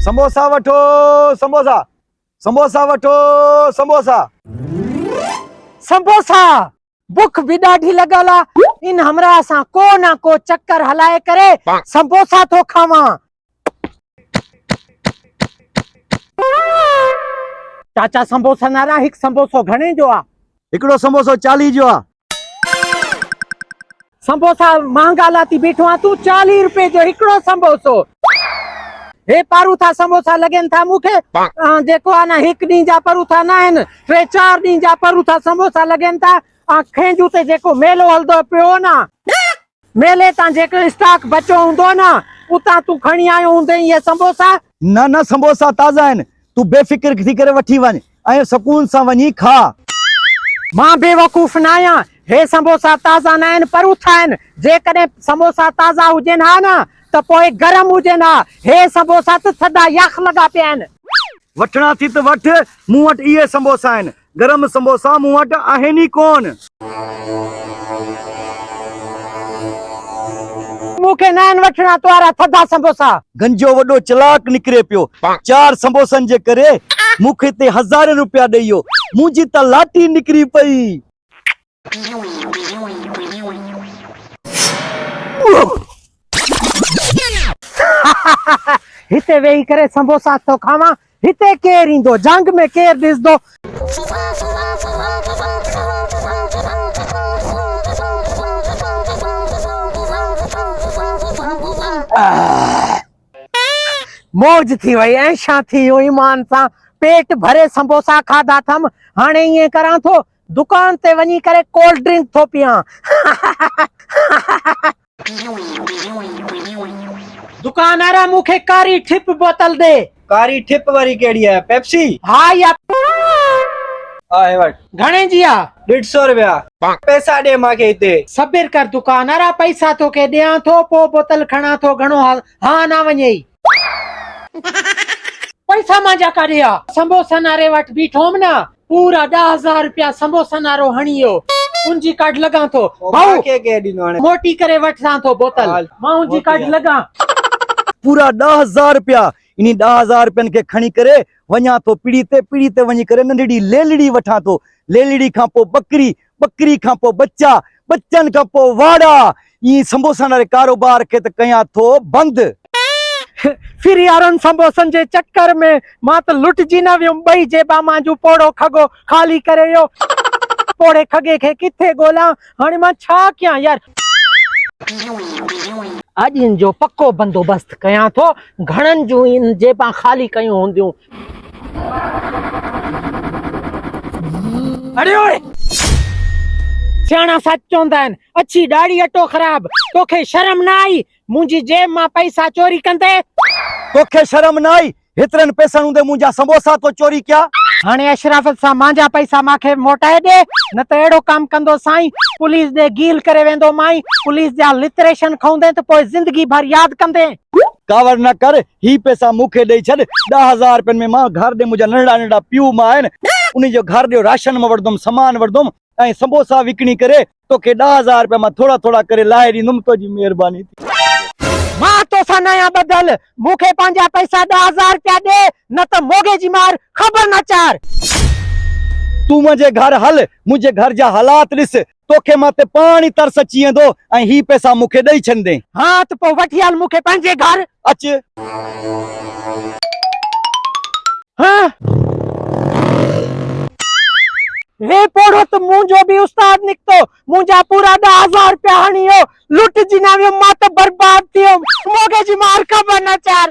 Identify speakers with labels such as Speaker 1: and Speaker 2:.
Speaker 1: समोसा वठो समोसा, समोसा वठो समोसा।
Speaker 2: समोसा बुख भी ॾाढी लॻल आहे। इन हमरा सां को ना को चक्कर हलाए करे समोसा तो खावां। चाचा समोसा नारा हिकु समोसो घणे जो आहे?
Speaker 1: हिकिड़ो समोसो 40 जो आहे।
Speaker 2: समोसा महांगा लाती बीठो आहे तू। 40 रुपए जो हिकिड़ो समोसो। हे परूथा समोसा लगन था मुखे जेको आहे न हिकु ॾींहं जा परूथा न आहिनि, 3-4 ॾींहं जा परूथा समोसा लगन था। खेंजू ते जेको मेलो हलंदो पियो न, मेले तां जेको स्टॉक बचो हूंदो न, उतां तू खणी आयो हूंदे ये समोसा।
Speaker 1: न न समोसा ताज़ा आहिनि, तू बेफिक्र थी करे वठी वञ ऐं सुकून सां वञी खा।
Speaker 2: मां बेवकूफ़ न आहियां। हे समोसा ताज़ा न आहिनि, परूथा आहिनि। जेकॾहिं समोसा ताज़ा हुजनि हा न त पोइ गरम हुजनि हा। हे समोसा त थधा यख लॻा पिया आहिनि।
Speaker 1: वठणा थी त वठ, मूं वटि इहे समोसा आहिनि। गरम समोसा मूं वटि आहिनि ई कोन।
Speaker 2: मूंखे न आहिनि वठणा तोरा थधा समोसा।
Speaker 1: गंजो वॾो चलाक निकिरे पियो। 4 समोसनि जे करे मूंखे ते 1000 रुपया ॾेई वियो। मुंहिंजी त लाटी निकिरी पई।
Speaker 2: हिते वेही करे समोसा तो खावां। हिते केर ईंदो? जंग में केर ॾिसदो? मौज थी वई, ऐशा थी ईमान सां। पेट भरे समोसा खाधा थम। हाणे ईअं करां थो, दुकान ते वञी करे कोल्ड ड्रिंक थो पियां। दुकान वारा मूंखे कारी ठिप बोतल दे।
Speaker 1: कारी ठिप वारी केड़ी है? पेप्सी?
Speaker 2: हाँ या
Speaker 1: आहे वट।
Speaker 2: घणे जी आ?
Speaker 1: 150 रुपया। पैसा दे मांखे हिते।
Speaker 2: सबिर कर, दुकान वारा पैसा तो के ॾियां थो, पो बोतल खणा थो। घणो हाँ ना वञे। पैसा मांजा काॾे आ? समोसन वारे वटि बीठोम न, पूरा 10,000 रुपया समोसन वारो हणियो। उनजी काड लगा थो। भाऊ
Speaker 1: के ॾिनो हाणे?
Speaker 2: मोटी करे वठसां थो बोतल। मां उनजी काड लगा।
Speaker 1: पूरा 10,000 रुपया। इन 10,000 रुपयनि खे खणी करे वञा थो पीड़ी ते वञी करे नंढड़ी लेलड़ी वठां थो। लेलड़ी खां पोइ बकरी, बकरी खां पोइ बच्चा, बच्चनि खां पोइ वाड़ा। ई समोसन वारे कारोबार खे त कयां थो बंदि।
Speaker 2: फिर यारन समोसन जे चक्कर में मां त लुटजी न वियुमि। 2 जेबा मांजू पोड़ो खगो खाली करे यो। पोड़े खगे खे किथे गोला? हाणे मां छा कयां यार? अज इन जो पक्को बंदोबस्त कयां थो। घणन जूं इन जेबा खाली कयूं हूंदियूं। अरे ओए, सियाणा सच चवंदा आहिनि, अच्छी ॾाढ़ी अटो ख़राब। तोखे शर्म न आई मुंहिंजी जेब मां पैसा चोरी कंदे?
Speaker 1: तोखे शर्म न आई? हेतिरनि पैसनि हूंदे मुंहिंजा समोसा तो चोरी कया?
Speaker 2: हाणे अशराफत सां मांजा पैसा मांखे मोटाए ॾे, न त अहिड़ो कमु कंदो साईं, पुलिस ॾे गील करे वेंदो माई। पुलिस जा लिटरेशन खवंदे त पोइ ज़िंदगी भर यादि कंदे।
Speaker 1: कावर न कर, ही पैसा मूंखे ॾेई छॾ। 10,000 रुपयनि में मां घर ॾे मुंहिंजा नंढड़ा नंढड़ा पीउ मां आहिनि, उन जो घर ॾे राशन मां वठंदुमि, सामान वठंदुमि ऐं समोसा विकिणी करे तोखे 10,000 रुपया मां थोड़ा थोड़ा करे लाहे ॾींदुमि। तुंहिंजी महिरबानी।
Speaker 2: मां तोसां नया बदल, मूंखे पंहिंजा पैसा 10,000 रुपया ॾे, न त मोगे जी मार ख़बर न चार।
Speaker 1: तू मुंहिंजे घर हल, मुंहिंजे घर जा हालात ॾिस, तोखे मां ते पाणी तरस अची वेंदो ऐं ही पैसा मूंखे ॾेई छॾंदे।
Speaker 2: हाँ त पोइ वठी हल मूंखे पंहिंजे घर।
Speaker 1: अच।
Speaker 2: हाँ हे पोड़ो त मुंहिंजो बि उस्ताद निकतो। मुंहिंजा पूरा 10,000 रुपया हणियो। लुट जी ना वियुमि, मां त बर्बाद थी वियुमि। मोगे जी मार ख़बर न चार।